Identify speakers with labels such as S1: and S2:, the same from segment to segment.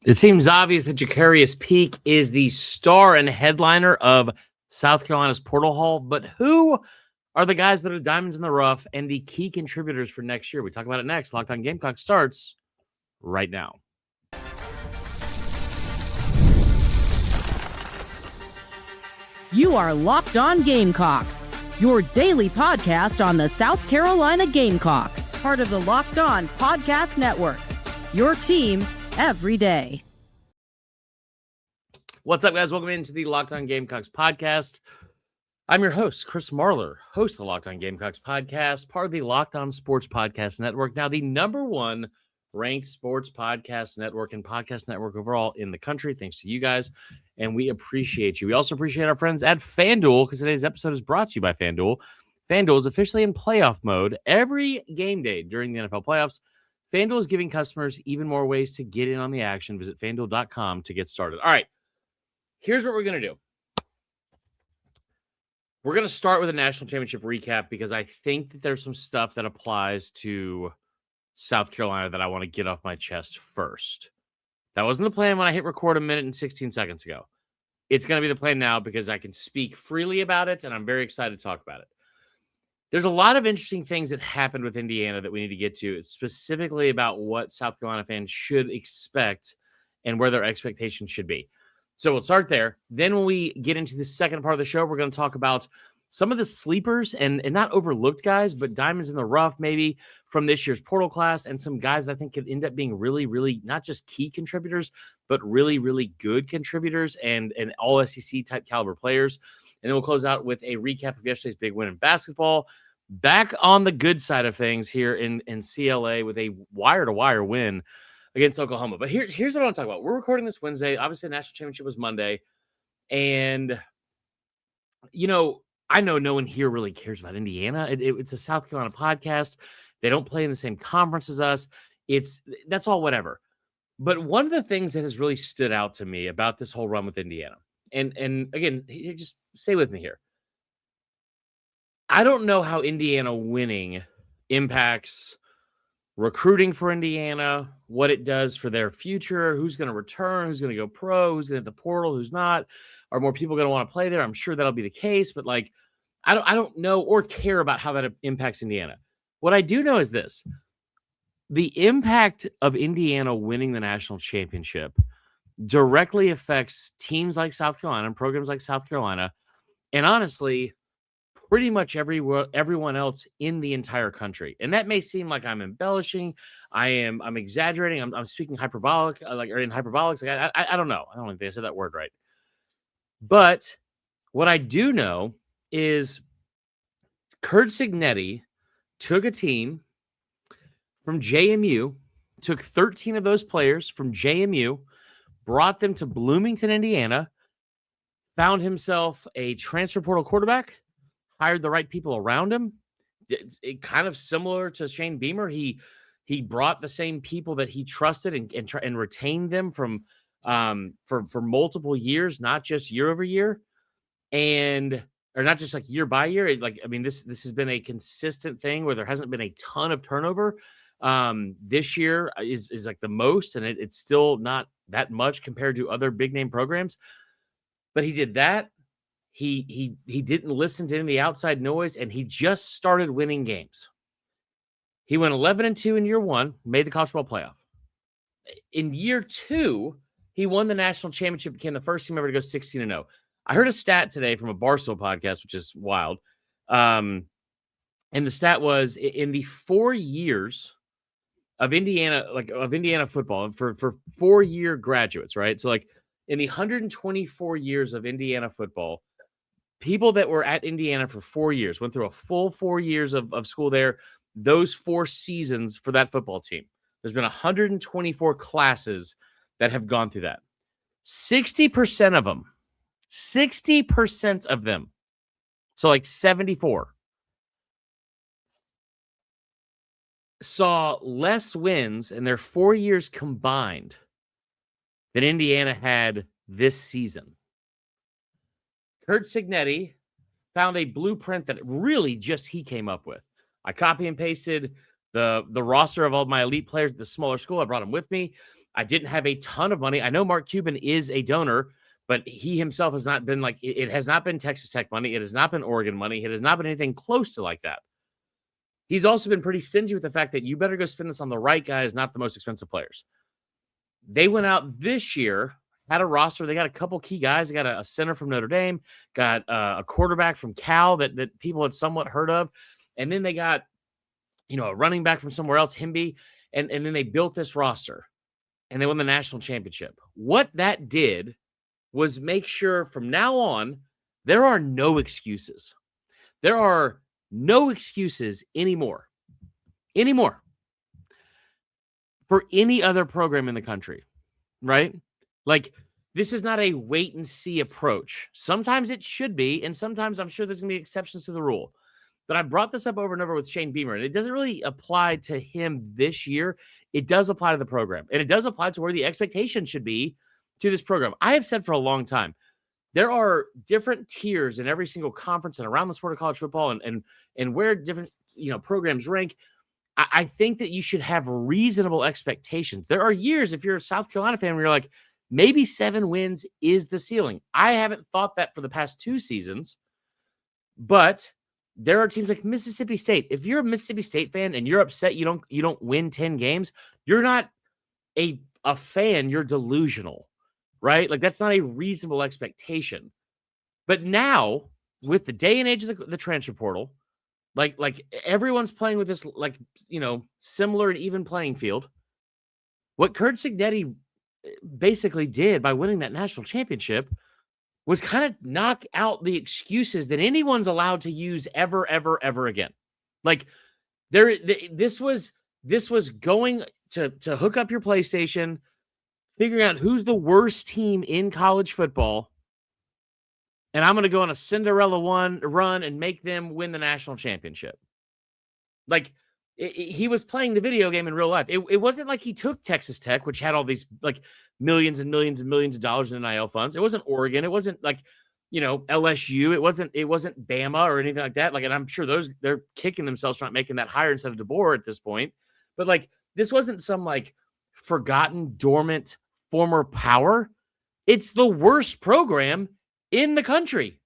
S1: It seems obvious that Jacarius Peak is the star and headliner of South Carolina's Portal Hall, but who are the guys that are diamonds in the rough and the key contributors for next year? We talk about it next. Locked On Gamecocks starts right now.
S2: You are Locked On Gamecocks, your daily podcast on the South Carolina Gamecocks, part of the Locked On Podcast Network, your team every day.
S1: What's up, guys? Welcome into the Locked On Gamecocks podcast. I'm your host, Chris Marler, host of the Locked On Gamecocks podcast, part of the Locked On Sports Podcast Network, now the number one ranked sports podcast network and podcast network overall in the country, thanks to you guys, and we appreciate you. We also appreciate our friends at FanDuel, because today's episode is brought to you by FanDuel. FanDuel is officially in playoff mode every game day during the NFL playoffs. FanDuel is giving customers even more ways to get in on the action. Visit FanDuel.com to get started. All right, here's what we're going to do. We're going to start with a national championship recap because I think that there's some stuff that applies to South Carolina that I want to get off my chest first. That wasn't the plan when I hit record a minute and 16 seconds ago. It's going to be the plan now because I can speak freely about it, and I'm very excited to talk about it. There's a lot of interesting things that happened with Indiana that we need to get to, specifically about what South Carolina fans should expect and where their expectations should be. So we'll start there. Then when we get into the second part of the show, we're going to talk about some of the sleepers and not overlooked guys, but diamonds in the rough maybe from this year's portal class, and some guys that I think could end up being really, really not just key contributors, but really, really good contributors and all SEC type caliber players. And then we'll close out with a recap of yesterday's big win in basketball. Back on the good side of things here in CLA with a wire-to-wire win against Oklahoma. But here's what I want to talk about. We're recording this Wednesday. Obviously, the national championship was Monday. And, you know, I know no one here really cares about Indiana. It's a South Carolina podcast. They don't play in the same conference as us. That's all whatever. But one of the things that has really stood out to me about this whole run with Indiana, and again, just stay with me here. I don't know how Indiana winning impacts recruiting for Indiana, what it does for their future, who's going to return, who's going to go pro, who's going to hit the portal, who's not. Are more people going to want to play there? I'm sure that'll be the case, but like, I don't know or care about how that impacts Indiana. What I do know is this: the impact of Indiana winning the national championship directly affects teams like South Carolina and programs like South Carolina, and honestly, pretty much everyone else in the entire country. And that may seem like I'm embellishing, I'm exaggerating, I'm speaking hyperbolic, or in hyperbolics. Like I don't know. I don't think I said that word right. But what I do know is Curt Cignetti took a team from JMU, took 13 of those players from JMU, brought them to Bloomington, Indiana, found himself a transfer portal quarterback, hired the right people around him. Kind of similar to Shane Beamer. He brought the same people that he trusted and retained them from for multiple years, not just year over year, or not just like year by year. This has been a consistent thing where there hasn't been a ton of turnover. This year is like the most, and it's still not that much compared to other big name programs. But he did that. He didn't listen to any outside noise, and he just started winning games. He went 11-2 in year one, made the college football playoff. In year two, he won the national championship, became the first team ever to go 16-0. I heard a stat today from a Barstool podcast, which is wild. And the stat was in the 4 years of Indiana, Indiana football for 4-year graduates, right? So like in the 124 years of Indiana football, people that were at Indiana for 4 years, went through a full 4 years of school there, those 4 seasons for that football team. There's been 124 classes that have gone through that. 60% of them, so like 74, saw less wins in their 4 years combined than Indiana had this season. Curt Cignetti found a blueprint that really just he came up with. I copy and pasted the roster of all my elite players at the smaller school. I brought them with me. I didn't have a ton of money. I know Mark Cuban is a donor, but he himself has not been like, it has not been Texas Tech money. It has not been Oregon money. It has not been anything close to like that. He's also been pretty stingy with the fact that you better go spend this on the right guys, not the most expensive players. They went out this year, had a roster. They got a couple key guys. They got a center from Notre Dame, got a quarterback from Cal that people had somewhat heard of. And then they got, a running back from somewhere else, Himby. And then they built this roster and they won the national championship. What that did was make sure from now on, there are no excuses. There are no excuses anymore for any other program in the country, right? Like, this is not a wait and see approach. Sometimes it should be, and sometimes I'm sure there's going to be exceptions to the rule. But I brought this up over and over with Shane Beamer, and it doesn't really apply to him this year. It does apply to the program, and it does apply to where the expectation should be to this program. I have said for a long time, there are different tiers in every single conference and around the sport of college football and where different programs rank. I think that you should have reasonable expectations. There are years, if you're a South Carolina fan, where you're like, maybe 7 wins is the ceiling. I haven't thought that for the past 2 seasons, but there are teams like Mississippi State. If you're a Mississippi State fan and you're upset you don't win 10 games, you're not a fan, you're delusional, right? Like, that's not a reasonable expectation. But now, with the day and age of the transfer portal, like everyone's playing with this, similar and even playing field. What Kurt Cignetti basically did by winning that national championship was kind of knock out the excuses that anyone's allowed to use ever again. Like, this was going to hook up your PlayStation, figuring out who's the worst team in college football, and I'm going to go on a Cinderella run and make them win the national championship. Like, he was playing the video game in real life. It wasn't like he took Texas Tech, which had all these like millions and millions and millions of dollars in NIL funds. It wasn't Oregon. It wasn't like, LSU. It wasn't Bama or anything like that. Like, and I'm sure they're kicking themselves for not making that hire instead of DeBoer at this point. But like, this wasn't some like forgotten, dormant former power. It's the worst program in the country.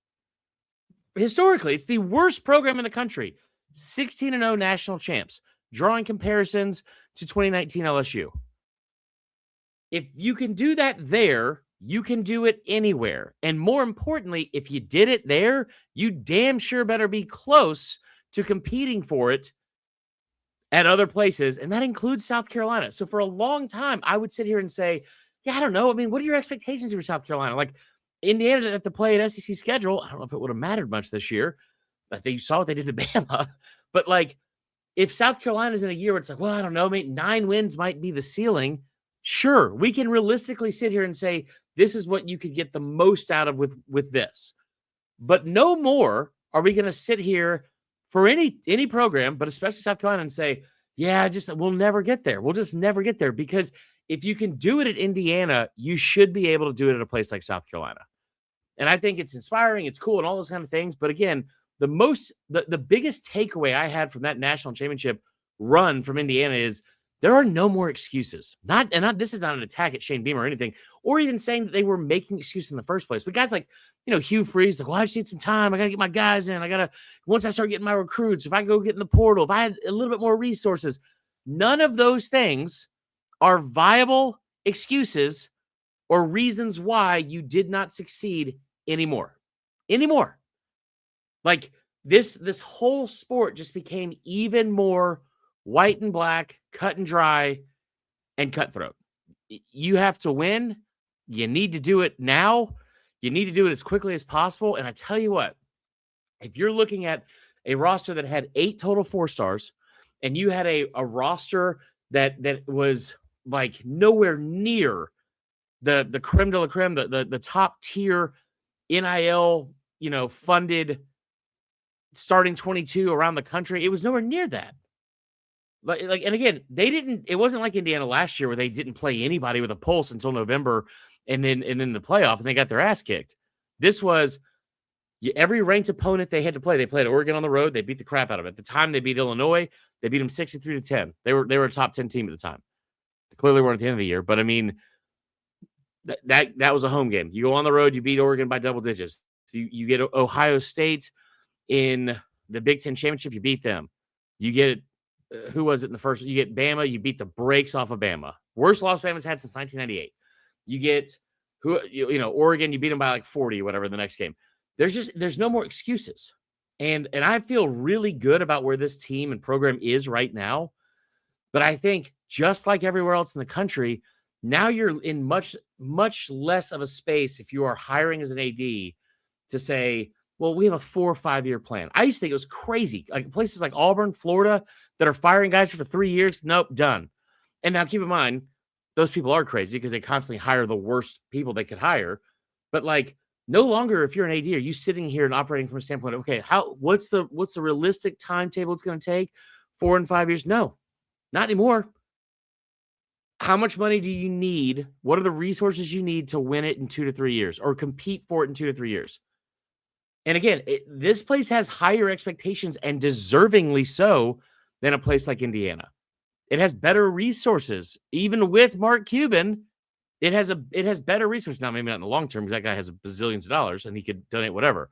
S1: Historically, it's the worst program in the country. 16-0 national champs, drawing comparisons to 2019 LSU. If you can do that there, you can do it anywhere. And more importantly, if you did it there, you damn sure better be close to competing for it at other places. And that includes South Carolina. So for a long time, I would sit here and say, yeah, I don't know. I mean, what are your expectations for South Carolina? Like, Indiana didn't have to play an SEC schedule. I don't know if it would have mattered much this year. I think you saw what they did to Bama. But like, if South Carolina's in a year where it's like, well, I don't know, maybe 9 wins might be the ceiling. Sure, we can realistically sit here and say, this is what you could get the most out of with this. But no more are we going to sit here for any program, but especially South Carolina, and say, yeah, we'll never get there. We'll just never get there. Because if you can do it at Indiana, you should be able to do it at a place like South Carolina. And I think it's inspiring, it's cool, and all those kind of things. But again, the biggest takeaway I had from that national championship run from Indiana is there are no more excuses. This is not an attack at Shane Beamer or anything, or even saying that they were making excuses in the first place. But guys like, Hugh Freeze, like, well, I just need some time. I got to get my guys in. Once I start getting my recruits, if I go get in the portal, if I had a little bit more resources, none of those things are viable excuses or reasons why you did not succeed anymore. Like, this whole sport just became even more white and black, cut and dry, and cutthroat. You have to win. You need to do it now. You need to do it as quickly as possible. And I tell you what, if you're looking at a roster that had 8 total 4-stars, and you had a roster that was like nowhere near the creme de la creme, the top tier NIL, funded starting 22 around the country, it was nowhere near that. Like, and again, it wasn't like Indiana last year where they didn't play anybody with a pulse until November and then the playoff, and they got their ass kicked. This was every ranked opponent they had to play. They played Oregon on the road. They beat the crap out of it. At the time, they beat Illinois. They beat them 63-10. They were a top 10 team at the time. Clearly weren't at the end of the year, but I mean, that was a home game. You go on the road, you beat Oregon by double digits. You get Ohio State in the Big Ten championship, you beat them. You get who was it in the first? You get Bama, you beat the brakes off of Bama. Worst loss Bama's had since 1998. You get Oregon, you beat them by like 40, whatever the next game. There's no more excuses. And I feel really good about where this team and program is right now. But I think just like everywhere else in the country, now you're in much, much less of a space if you are hiring as an AD to say, well, we have a 4 or 5 year plan. I used to think it was crazy. Like places like Auburn, Florida, that are firing guys for 3 years. Nope, done. And now keep in mind, those people are crazy because they constantly hire the worst people they could hire. But like, no longer, if you're an AD, are you sitting here and operating from a standpoint of, okay, what's the realistic timetable it's going to take? 4 and 5 years? No, not anymore. How much money do you need? What are the resources you need to win it in 2 to 3 years or compete for it in 2 to 3 years? And again, this place has higher expectations and deservingly so than a place like Indiana. It has better resources. Even with Mark Cuban, it has better resources. Now, maybe not in the long term because that guy has bazillions of dollars and he could donate whatever.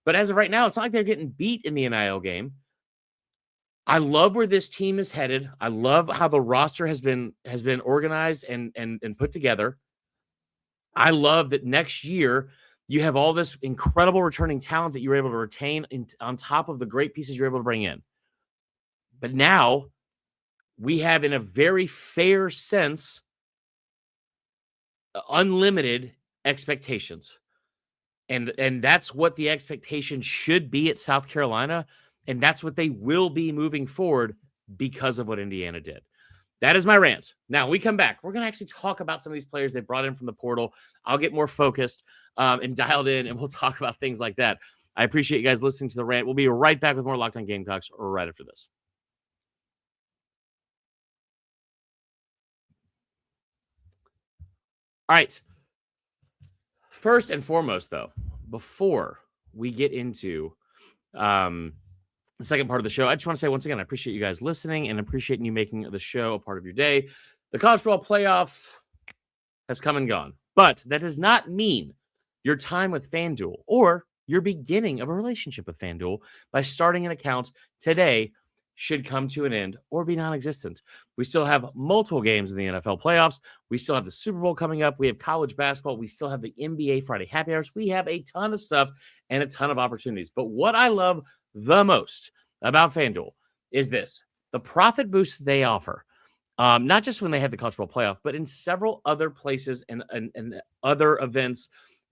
S1: But as of right now, it's not like they're getting beat in the NIL game. I love where this team is headed. I love how the roster has been organized and put together. I love that next year you have all this incredible returning talent that you were able to retain on top of the great pieces you're able to bring in. But now we have, in a very fair sense, unlimited expectations. And that's what the expectation should be at South Carolina. And that's what they will be moving forward because of what Indiana did. That is my rant. Now, when we come back, we're going to actually talk about some of these players they brought in from the portal. I'll get more focused and dialed in, and we'll talk about things like that. I appreciate you guys listening to the rant. We'll be right back with more Locked On Gamecocks right after this. All right. First and foremost, though, before we get into the second part of the show, I just want to say once again, I appreciate you guys listening and appreciating you making the show a part of your day. The college football playoff has come and gone, but that does not mean your time with FanDuel or your beginning of a relationship with FanDuel by starting an account today should come to an end or be non-existent. We still have multiple games in the NFL playoffs. We still have the Super Bowl coming up. We have college basketball. We still have the NBA Friday happy hours. We have a ton of stuff and a ton of opportunities. But what I love the most about FanDuel is this: the profit boost they offer, not just when they have the college football playoff, but in several other places and other events,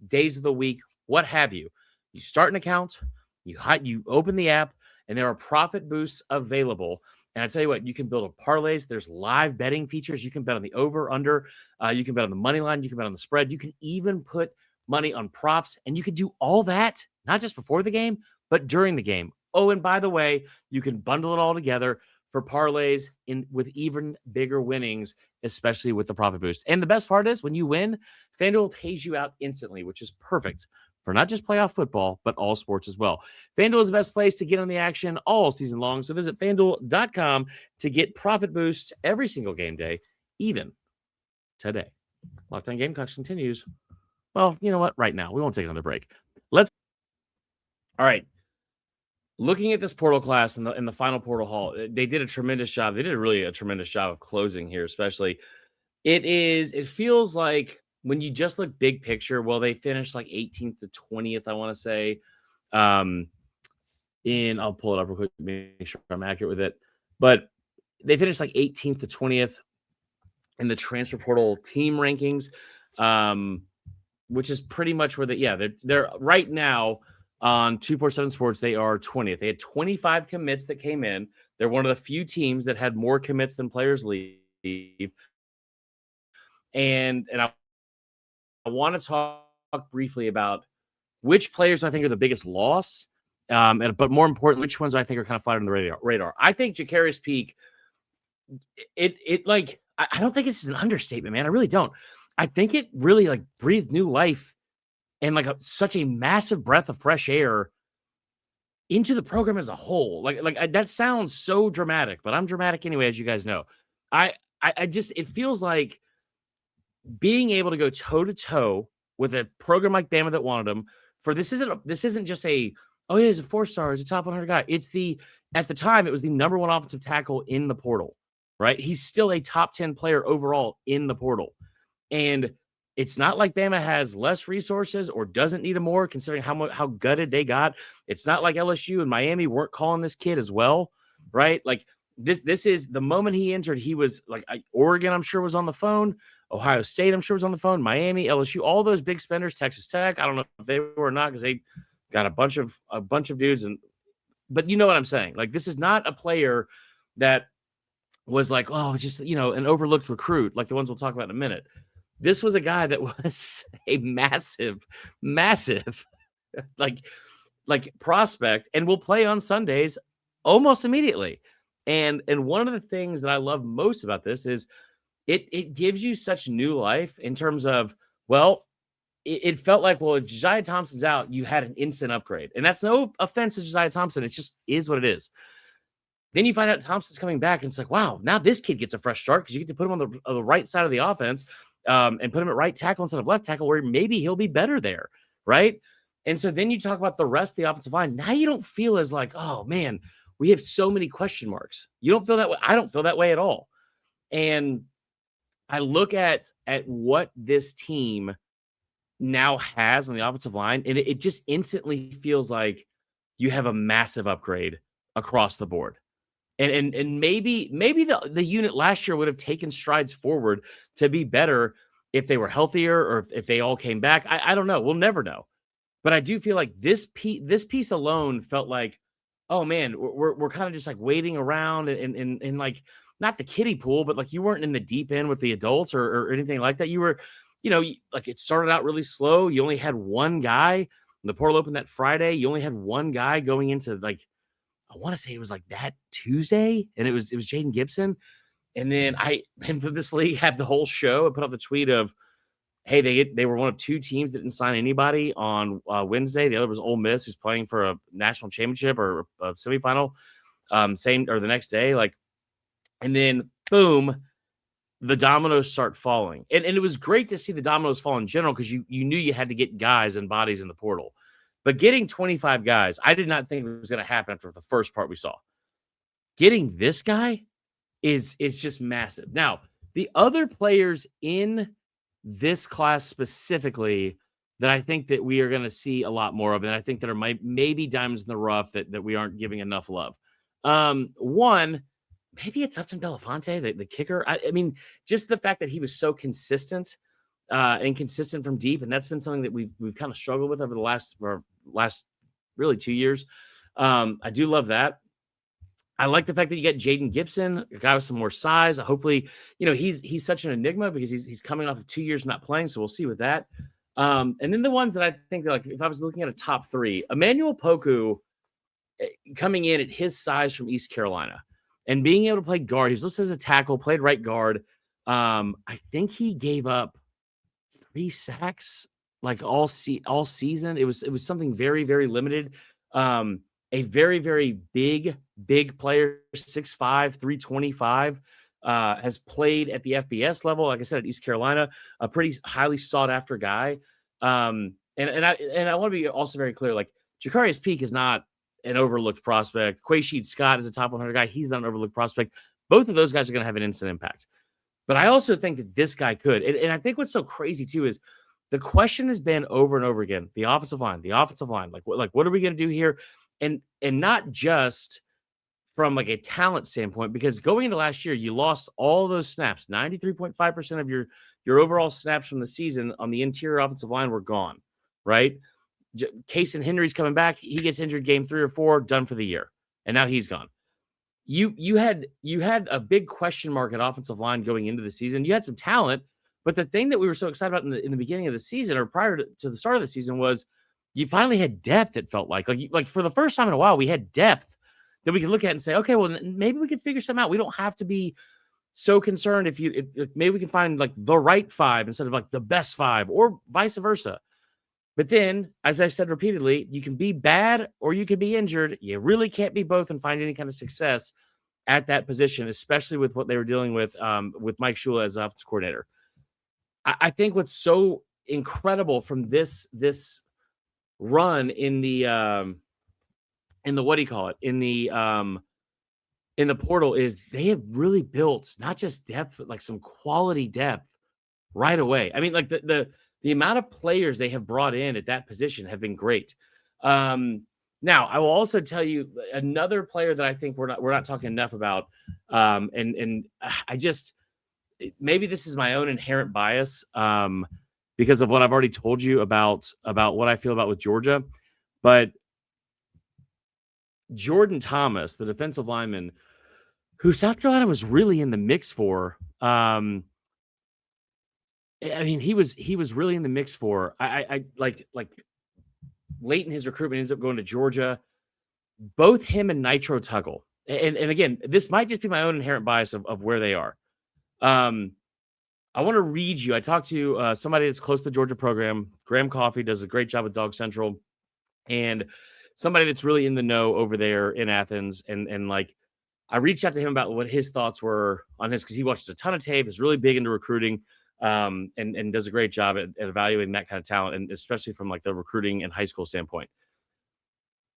S1: days of the week, what have you. You start an account, you open the app, and there are profit boosts available. And I tell you what, you can build a parlays. There's live betting features. You can bet on the over, under. You can bet on the money line. You can bet on the spread. You can even put money on props. And you can do all that, not just before the game, but during the game. Oh, and by the way, you can bundle it all together for parlays with even bigger winnings, especially with the profit boost. And the best part is when you win, FanDuel pays you out instantly, which is perfect for not just playoff football, but all sports as well. FanDuel is the best place to get on the action all season long. So visit FanDuel.com to get profit boosts every single game day, even today. Locked On Gamecocks continues. Well, you know what? Right now, we won't take another break. All right. Looking at this portal class in the final portal haul, they did a tremendous job. They did a tremendous job of closing here, especially. It feels like when you just look big picture, well, they finished like 18th to 20th, I want to say. I'll pull it up real quick, make sure I'm accurate with it. But they finished like 18th to 20th in the transfer portal team rankings, which is pretty much where they're right now on 247 Sports. They are 20th. They had 25 commits that came in. They're one of the few teams that had more commits than players leave. And I want to talk briefly about which players I think are the biggest loss, but more importantly, which ones I think are kind of flying on the radar. I think Jacarius Peak, I don't think this is an understatement, man. I really don't. I think it really like breathed new life and like such a massive breath of fresh air into the program as a whole. Like that sounds so dramatic, but I'm dramatic anyway, as you guys know. I just it feels like being able to go toe to toe with a program like Bama that wanted him for this isn't just a oh yeah, he's a 4-star, he's a top 100 guy. It's the at the time it was the number one offensive tackle in the portal, right? He's still a top 10 player overall in the portal. And it's not like Bama has less resources or doesn't need more, considering how gutted they got. It's not like LSU and Miami weren't calling this kid as well, right? Like this is the moment he entered. He was like Oregon, I'm sure was on the phone. Ohio State, I'm sure was on the phone. Miami, LSU, all those big spenders. Texas Tech, I don't know if they were or not because they got a bunch of dudes. But you know what I'm saying? Like this is not a player that was like, oh, it's just an overlooked recruit like the ones we'll talk about in a minute. This was a guy that was a massive, massive like prospect and will play on Sundays almost immediately. And one of the things that I love most about this is it gives you such new life in terms of, well, it felt like, well, if Josiah Thompson's out, you had an instant upgrade. And that's no offense to Josiah Thompson. It just is what it is. Then you find out Thompson's coming back, and it's like, wow, now this kid gets a fresh start because you get to put him on the right side of the offense and put him at right tackle instead of left tackle, where maybe he'll be better there, right? And so then you talk about the rest of the offensive line. Now you don't feel as like, oh, man, we have so many question marks. You don't feel that way. I don't feel that way at all. And I look at what this team now has on the offensive line, and it just instantly feels like you have a massive upgrade across the board. And maybe the unit last year would have taken strides forward to be better if they were healthier or if they all came back. I don't know. We'll never know. But I do feel like this piece alone felt like, oh man, we're kind of just like waiting around and like not the kiddie pool, but like you weren't in the deep end with the adults or anything like that. You were, like it started out really slow. You only had one guy. The portal opened that Friday. You only had one guy going into like, I want to say it was like that Tuesday, and it was Jaden Gibson. And then I infamously had the whole show and put up the tweet of, hey, they were one of two teams that didn't sign anybody on Wednesday. The other was Ole Miss, who's playing for a national championship or a semifinal, the next day. Like, and then boom, the dominoes start falling. And it was great to see the dominoes fall in general because you knew you had to get guys and bodies in the portal. But getting 25 guys, I did not think it was going to happen after the first part we saw. Getting this guy is just massive. Now, the other players in this class specifically that I think that we are going to see a lot more of, and I think that are maybe diamonds in the rough that we aren't giving enough love. One, maybe it's Upton Belafonte, the kicker. I mean, just the fact that he was so consistent and consistent from deep, and that's been something that we've kind of struggled with over the last really 2 years. I do love that. I like the fact that you get Jaden Gibson, a guy with some more size. Hopefully, he's such an enigma because he's coming off of 2 years not playing, so we'll see with that. And then the ones that I think that, like, if I was looking at a top three, Emmanuel Poku coming in at his size from East Carolina and being able to play guard. He was listed as a tackle, played right guard. I think he gave up 3 sacks like all season. It was something very, very limited. A very, very big player, 6'5", 325, has played at the FBS level. Like I said, at East Carolina, a pretty highly sought after guy. And I want to be also very clear, like Jacarius Peak is not an overlooked prospect. Quaysheed Scott is a top 100 guy. He's not an overlooked prospect. Both of those guys are going to have an instant impact. But I also think that this guy could. And I think what's so crazy too is the question has been over and over again, the offensive line. Like what are we going to do here? And not just from like a talent standpoint, because going into last year, you lost all those snaps. 93.5% of your overall snaps from the season on the interior offensive line were gone, right? Casey Henry's coming back. He gets injured game 3 or 4, done for the year. And now he's gone. You had a big question mark at offensive line going into the season. You had some talent, but the thing that we were so excited about in the beginning of the season or prior to the start of the season was you finally had depth. It felt like for the first time in a while, we had depth that we could look at and say, okay, well, maybe we can figure something out. We don't have to be so concerned if maybe we can find like the right 5 instead of like the best 5 or vice versa. But then, as I've said repeatedly, you can be bad or you can be injured. You really can't be both and find any kind of success at that position, especially with what they were dealing with Mike Shula as offensive coordinator. I think what's so incredible from this run in the what do you call it, in the portal is they have really built not just depth but like some quality depth right away. I mean, like the amount of players they have brought in at that position have been great. Now, I will also tell you another player that I think we're not talking enough about, and I just maybe this is my own inherent bias because of what I've already told you about what I feel about with Georgia, but Jordan Thomas, the defensive lineman, who South Carolina was really in the mix for. I mean, he was really in the mix for. I like late in his recruitment, ends up going to Georgia. Both him and Nitro Tuggle, and again, this might just be my own inherent bias of where they are. I want to read you. I talked to somebody that's close to the Georgia program. Graham Coffey does a great job with Dog Central, and somebody that's really in the know over there in Athens. And like, I reached out to him about what his thoughts were on this because he watches a ton of tape, is really big into recruiting, and does a great job at evaluating that kind of talent, and especially from like the recruiting and high school standpoint.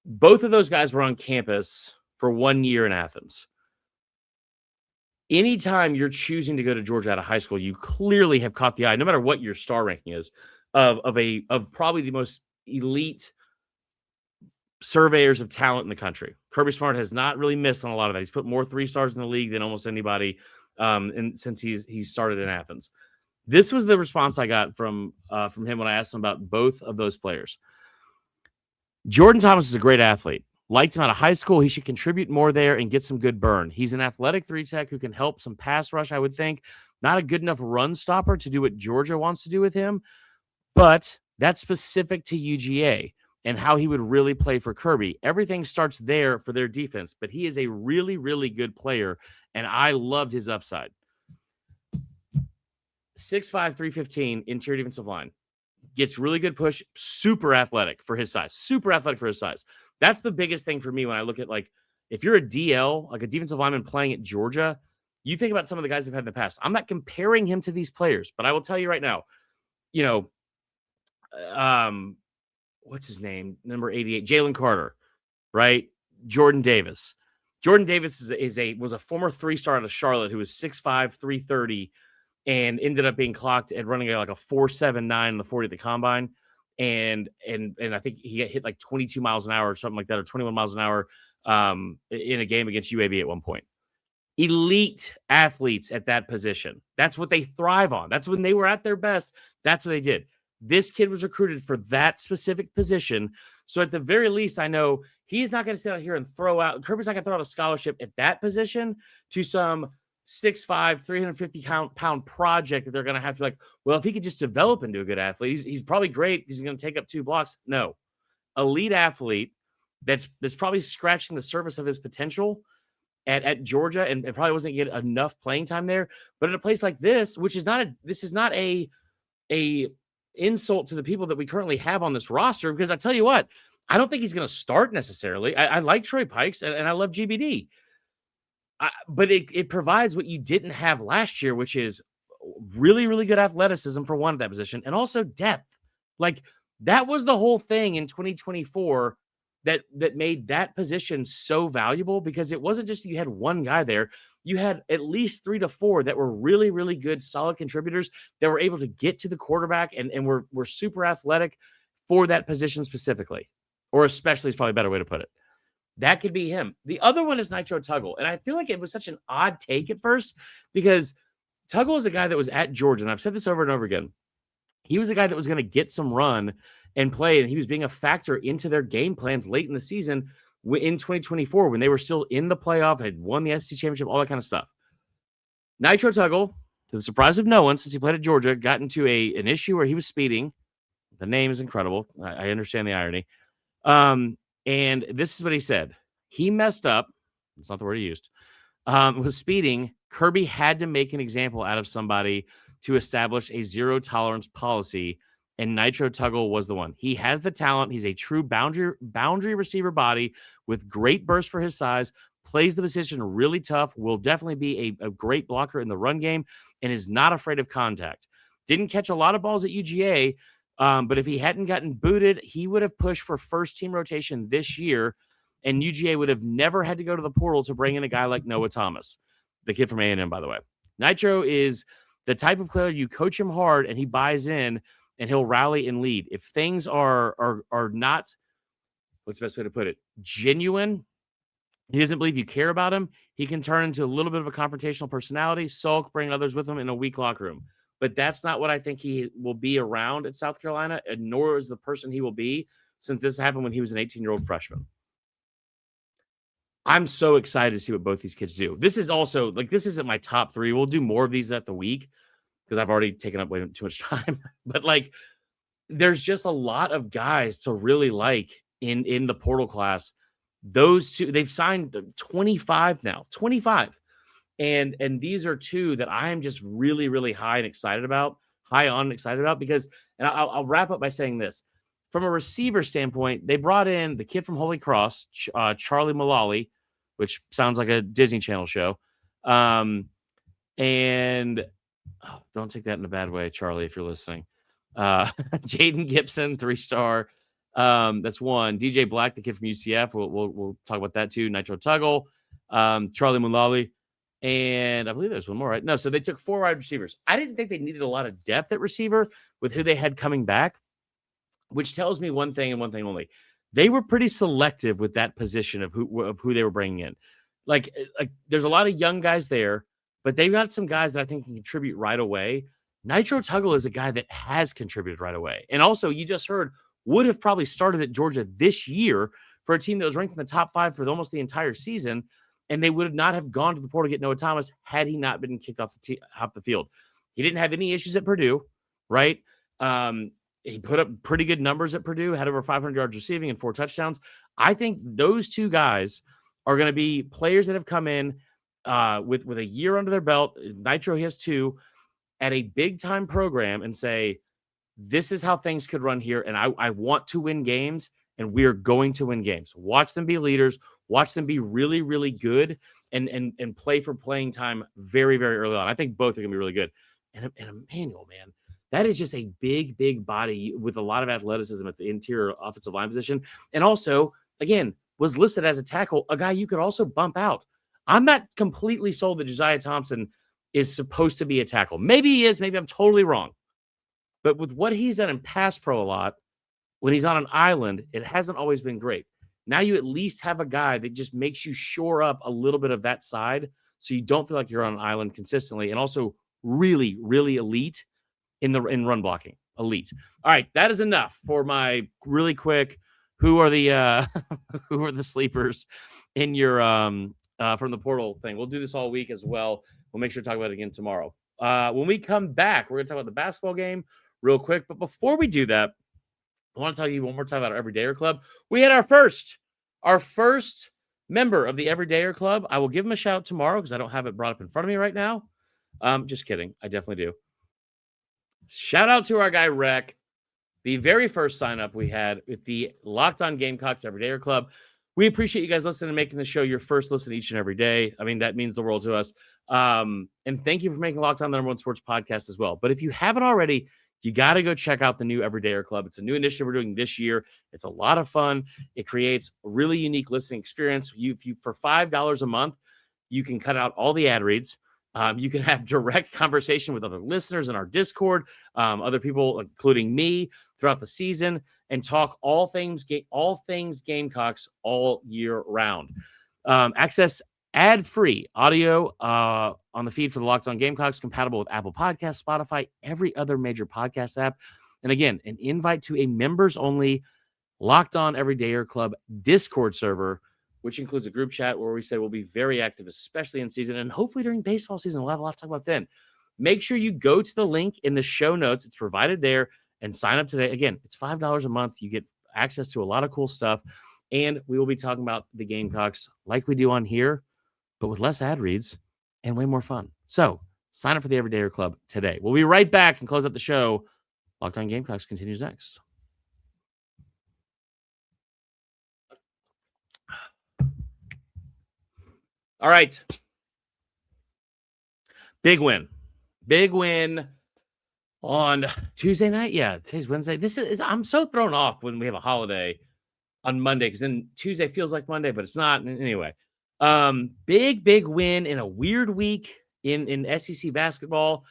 S1: Both of those guys were on campus for 1 year in Athens. Anytime you're choosing to go to Georgia out of high school, you clearly have caught the eye, no matter what your star ranking is, of probably the most elite surveyors of talent in the country. Kirby Smart has not really missed on a lot of that. He's put more 3-stars in the league than almost anybody since he's started in Athens. This was the response I got from him when I asked him about both of those players. Jordan Thomas is a great athlete. Liked him out of high school. He should contribute more there and get some good burn. He's an athletic 3-tech who can help some pass rush, I would think. Not a good enough run stopper to do what Georgia wants to do with him, but that's specific to UGA and how he would really play for Kirby. Everything starts there for their defense, but he is a really, really good player, and I loved his upside. 6'5", 315, interior defensive line. Gets really good push, super athletic for his size. That's the biggest thing for me when I look at, like, if you're a DL, like a defensive lineman playing at Georgia, you think about some of the guys they've had in the past. I'm not comparing him to these players, but I will tell you right now, you know, what's his name? Number 88, Jalen Carter, right? Jordan Davis. Jordan Davis was a former 3-star out of Charlotte who was 6'5", 330, and ended up being clocked at running like a 4.79 in the 40 at the combine. And I think he got hit like 22 miles an hour or something like that, or 21 miles an hour in a game against UAB at one point. Elite athletes at that position. That's what they thrive on. That's when they were at their best. That's what they did. This kid was recruited for that specific position. So at the very least, I know he's not going to sit out here and Kirby's not going to throw out a scholarship at that position to some 6'5", 350-pound project that they're going to have to, like, well, if he could just develop into a good athlete, he's probably great. He's going to take up 2 blocks. No. Elite athlete that's probably scratching the surface of his potential at Georgia and probably wasn't getting enough playing time there. But at a place like this, which is not a insult to the people that we currently have on this roster, because I tell you what, I don't think he's going to start necessarily. I like Troy Pikes and I love GBD. But it provides what you didn't have last year, which is really, really good athleticism for one at that position, and also depth. Like, that was the whole thing in 2024 that made that position so valuable, because it wasn't just you had one guy there. You had at least 3 to 4 that were really, really good, solid contributors that were able to get to the quarterback and were super athletic for that position specifically, or especially is probably a better way to put it. That could be him. The other one is Nitro Tuggle. And I feel like it was such an odd take at first, because Tuggle is a guy that was at Georgia. And I've said this over and over again. He was a guy that was going to get some run and play. And he was being a factor into their game plans late in the season in 2024, when they were still in the playoff, had won the SEC championship, all that kind of stuff. Nitro Tuggle, to the surprise of no one, since he played at Georgia, got into an issue where he was speeding. The name is incredible. I understand the irony. And this is what he said. He messed up. That's not the word he used. Was speeding. Kirby had to make an example out of somebody to establish a zero tolerance policy, and Nitro Tuggle was the one. He has the talent. He's a true boundary receiver body with great burst for his size, plays the position really tough, will definitely be a great blocker in the run game, and is not afraid of contact. Didn't catch a lot of balls at UGA, but if he hadn't gotten booted, he would have pushed for first-team rotation this year, and UGA would have never had to go to the portal to bring in a guy like Noah Thomas, the kid from A&M, by the way. Nitro is the type of player you coach him hard, and he buys in, and he'll rally and lead. If things are not, what's the best way to put it, genuine, he doesn't believe you care about him, he can turn into a little bit of a confrontational personality, sulk, bring others with him in a weak locker room. But that's not what I think he will be around at South Carolina, and nor is the person he will be, since this happened when he was an 18-year-old freshman. I'm so excited to see what both these kids do. This is also, like, this isn't my top 3. We'll do more of these at the week because I've already taken up way too much time. But, like, there's just a lot of guys to really like in the portal class. Those two, they've signed 25 now, 25. And these are two that I am just really, really high on and excited about because, and I'll wrap up by saying this. From a receiver standpoint, they brought in the kid from Holy Cross, Charlie Mullally, which sounds like a Disney Channel show. And don't take that in a bad way, Charlie, if you're listening. Jaden Gibson, 3-star. That's one. DJ Black, the kid from UCF. We'll talk about that too. Nitro Tuggle, Charlie Mullally, and I believe there's one more, right? No, so they took 4 wide receivers. I didn't think they needed a lot of depth at receiver with who they had coming back, which tells me one thing and one thing only. They were pretty selective with that position of who they were bringing in. Like there's a lot of young guys there, but they've got some guys that I think can contribute right away. Nitro Tuggle is a guy that has contributed right away. And also, you just heard, would have probably started at Georgia this year for a team that was ranked in the top 5 for almost the entire season, and they would not have gone to the portal to get Noah Thomas had he not been kicked off the field. He didn't have any issues at Purdue, right? He put up pretty good numbers at Purdue, had over 500 yards receiving and 4 touchdowns. I think those two guys are going to be players that have come in with a year under their belt. Nitro, he has 2, at a big-time program and say, this is how things could run here, and I want to win games, and we're going to win games. Watch them be leaders. Watch them be really, really good and play for playing time very, very early on. I think both are going to be really good. And Emmanuel, man, that is just a big, big body with a lot of athleticism at the interior offensive line position. And also, again, was listed as a tackle, a guy you could also bump out. I'm not completely sold that Josiah Thompson is supposed to be a tackle. Maybe he is. Maybe I'm totally wrong. But with what he's done in pass pro a lot, when he's on an island, it hasn't always been great. Now you at least have a guy that just makes you shore up a little bit of that side so you don't feel like you're on an island consistently, and also really, really elite in run blocking. Elite. All right, that is enough for my really quick who are the who are the sleepers in your from the portal thing. We'll do this all week as well. We'll make sure to talk about it again tomorrow. When we come back, we're going to talk about the basketball game real quick. But before we do that, I want to tell you one more time about our Everydayer Club. We had our first member of the Everydayer Club. I will give him a shout out tomorrow because I don't have it brought up in front of me right now. Just kidding. I definitely do. Shout out to our guy, Rec. The very first sign up we had with the Locked On Gamecocks Everydayer Club. We appreciate you guys listening and making the show your first listen each and every day. I mean, that means the world to us. And thank you for making Locked On the #1 sports podcast as well. But if you haven't already, you got to go check out the new Everydayer Club. It's a new initiative we're doing this year. It's a lot of fun. It creates a really unique listening experience. If you for $5 a month, you can cut out all the ad reads. You can have direct conversation with other listeners in our Discord, other people, including me, throughout the season, and talk all things Gamecocks all year round. Access ad-free audio on the feed for the Locked On Gamecocks, compatible with Apple Podcasts, Spotify, every other major podcast app. And again, an invite to a members-only Locked On Everydayer Club Discord server, which includes a group chat where we say we'll be very active, especially in season, and hopefully during baseball season. We'll have a lot to talk about then. Make sure you go to the link in the show notes. It's provided there, and sign up today. Again, it's $5 a month. You get access to a lot of cool stuff, and we will be talking about the Gamecocks like we do on here, but with less ad reads and way more fun. So sign up for the Everydayer Club today. We'll be right back and close out the show. Locked On Gamecocks continues next. All right. Big win on Tuesday night. Yeah, today's Wednesday. I'm so thrown off when we have a holiday on Monday because then Tuesday feels like Monday, but it's not. Anyway, big win in a weird week in SEC basketball.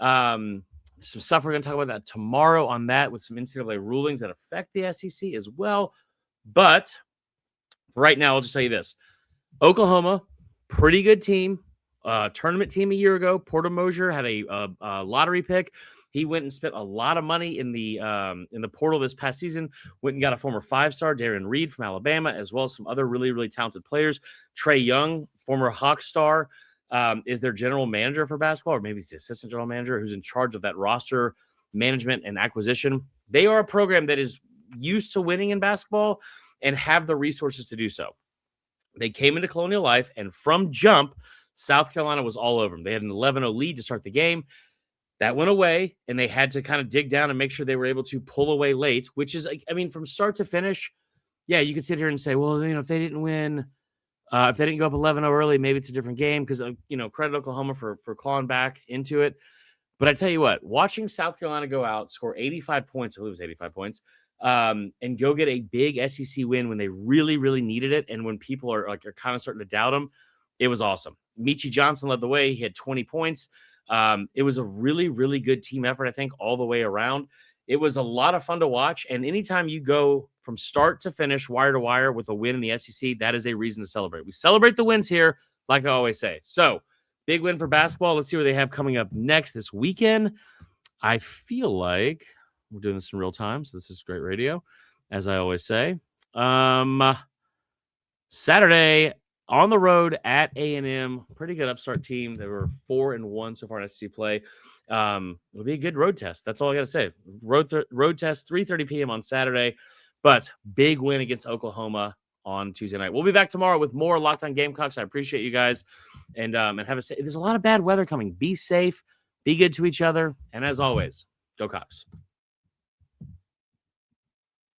S1: Some stuff we're going to talk about that tomorrow on that with some NCAA rulings that affect the SEC as well. But right now, I'll just tell you this. Oklahoma, pretty good team. Tournament team a year ago. Porter Mosier had a lottery pick. He went and spent a lot of money in the portal this past season. Went and got a former 5-star, Darian Reed from Alabama, as well as some other really, really talented players. Trey Young, former Hawk star, is their general manager for basketball, or maybe he's the assistant general manager who's in charge of that roster management and acquisition. They are a program that is used to winning in basketball and have the resources to do so. They came into Colonial Life, and from jump, South Carolina was all over them. They had an 11-0 lead to start the game. That went away, and they had to kind of dig down and make sure they were able to pull away late, which is, I mean, from start to finish, yeah, you could sit here and say, well, if they didn't win, if they didn't go up 11-0 early, maybe it's a different game because, credit Oklahoma for clawing back into it. But I tell you what, watching South Carolina go out, score 85 points, I believe it was 85 points, and go get a big SEC win when they really, really needed it, and when people are kind of starting to doubt them, it was awesome. Michi Johnson led the way. He had 20 points. It was a really, really good team effort, I think, all the way around. It was a lot of fun to watch, and anytime you go from start to finish, wire to wire, with a win in the SEC, that is a reason to celebrate. We celebrate the wins here, like I always say. So, big win for basketball. Let's see what they have coming up next this weekend. I feel like we're doing this in real time, so this is great radio, as I always say. Saturday, on the road at A&M, pretty good upstart team. They were 4-1 so far in SEC play. It'll be a good road test. That's all I got to say. Road test, 3:30 p.m. on Saturday, but big win against Oklahoma on Tuesday night. We'll be back tomorrow with more Locked On Gamecocks. I appreciate you guys, and have a say. There's a lot of bad weather coming. Be safe, be good to each other, and as always, go Cox.